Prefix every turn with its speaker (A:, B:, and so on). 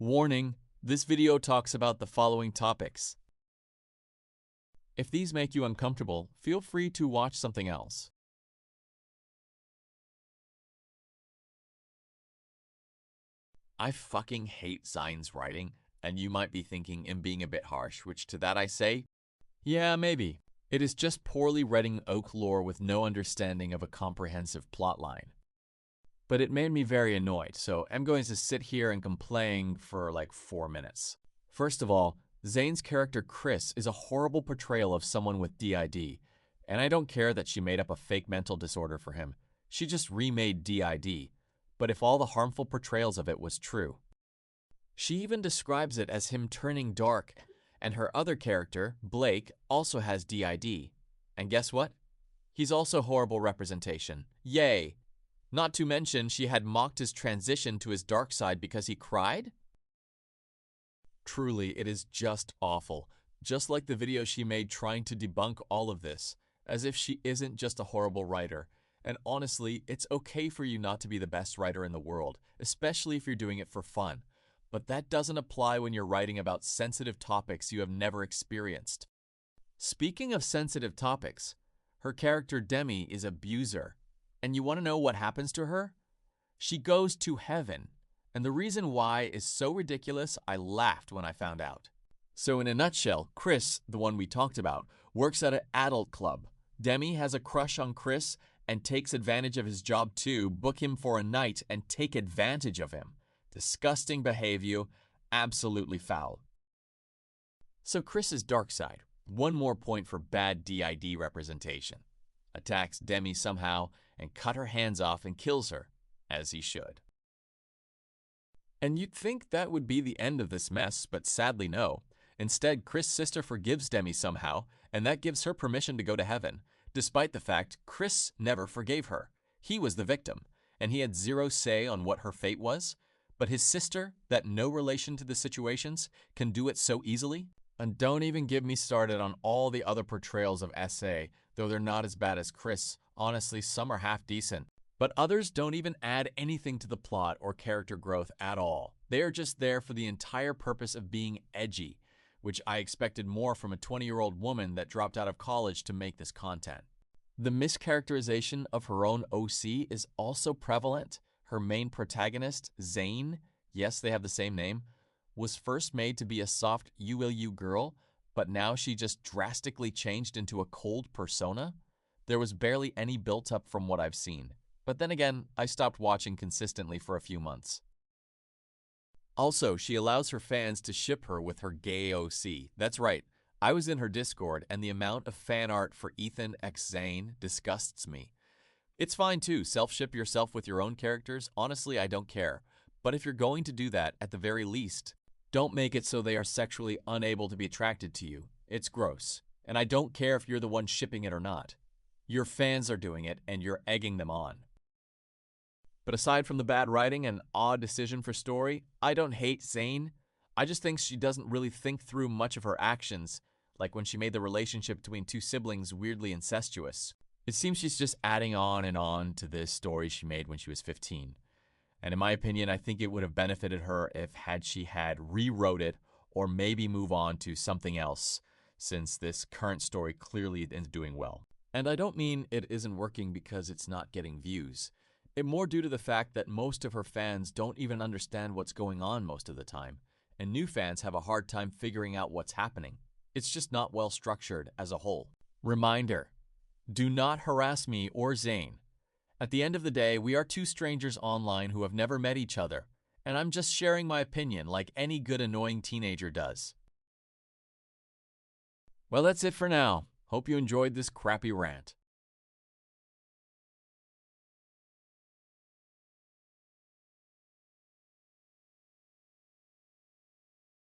A: Warning, this video talks about the following topics. If these make you uncomfortable, feel free to watch something else. I fucking hate ZEYN's writing, and you might be thinking I'm being a bit harsh, which to that I say, yeah, maybe. It is just poorly written oak lore with no understanding of a comprehensive plotline. But it made me very annoyed, so I'm going to sit here and complain for like 4 minutes. First of all, ZEYN's character Chris is a horrible portrayal of someone with DID, and I don't care that she made up a fake mental disorder for him. She just remade DID, but if all the harmful portrayals of it was true. She even describes it as him turning dark, and her other character, Blake, also has DID. And guess what? He's also horrible representation. Yay! Not to mention, she had mocked his transition to his dark side because he cried? Truly, it is just awful. Just like the video she made trying to debunk all of this, as if she isn't just a horrible writer. And honestly, it's okay for you not to be the best writer in the world, especially if you're doing it for fun. But that doesn't apply when you're writing about sensitive topics you have never experienced. Speaking of sensitive topics, her character Demi is a abuser. And you want to know what happens to her? She goes to heaven. And the reason why is so ridiculous, I laughed when I found out. So in a nutshell, Chris, the one we talked about, works at an adult club. Demi has a crush on Chris and takes advantage of his job to book him for a night and take advantage of him. Disgusting behavior, absolutely foul. So Chris's dark side, one more point for bad DID representation. Attacks Demi somehow and cut her hands off and kills her, as he should. And you'd think that would be the end of this mess, but sadly no. Instead, Chris' sister forgives Demi somehow, and that gives her permission to go to heaven, despite the fact Chris never forgave her. He was the victim, and he had zero say on what her fate was, but his sister, that no relation to the situations, can do it so easily. And don't even get me started on all the other portrayals of SA, though they're not as bad as Chris. Honestly, some are half decent. But others don't even add anything to the plot or character growth at all. They are just there for the entire purpose of being edgy, which I expected more from a 20-year-old woman that dropped out of college to make this content. The mischaracterization of her own OC is also prevalent. Her main protagonist, ZEYN, yes, they have the same name, was first made to be a soft ULU girl, but now she just drastically changed into a cold persona. There was barely any built up from what I've seen. But then again, I stopped watching consistently for a few months. Also, she allows her fans to ship her with her gay OC. That's right, I was in her Discord, and the amount of fan art for Ethan x ZEYN disgusts me. It's fine too, self-ship yourself with your own characters. Honestly, I don't care. But if you're going to do that, at the very least, don't make it so they are sexually unable to be attracted to you. It's gross. And I don't care if you're the one shipping it or not. Your fans are doing it, and you're egging them on. But aside from the bad writing and odd decision for story, I don't hate ZEYN. I just think she doesn't really think through much of her actions, like when she made the relationship between two siblings weirdly incestuous. It seems she's just adding on and on to this story she made when she was 15. And in my opinion, I think it would have benefited her if she had rewrote it or maybe move on to something else, since this current story clearly isn't doing well. And I don't mean it isn't working because it's not getting views. It's more due to the fact that most of her fans don't even understand what's going on most of the time, and new fans have a hard time figuring out what's happening. It's just not well structured as a whole. Reminder, do not harass me or ZEYN. At the end of the day, we are two strangers online who have never met each other, and I'm just sharing my opinion like any good annoying teenager does. Well, that's it for now. Hope you enjoyed this crappy rant.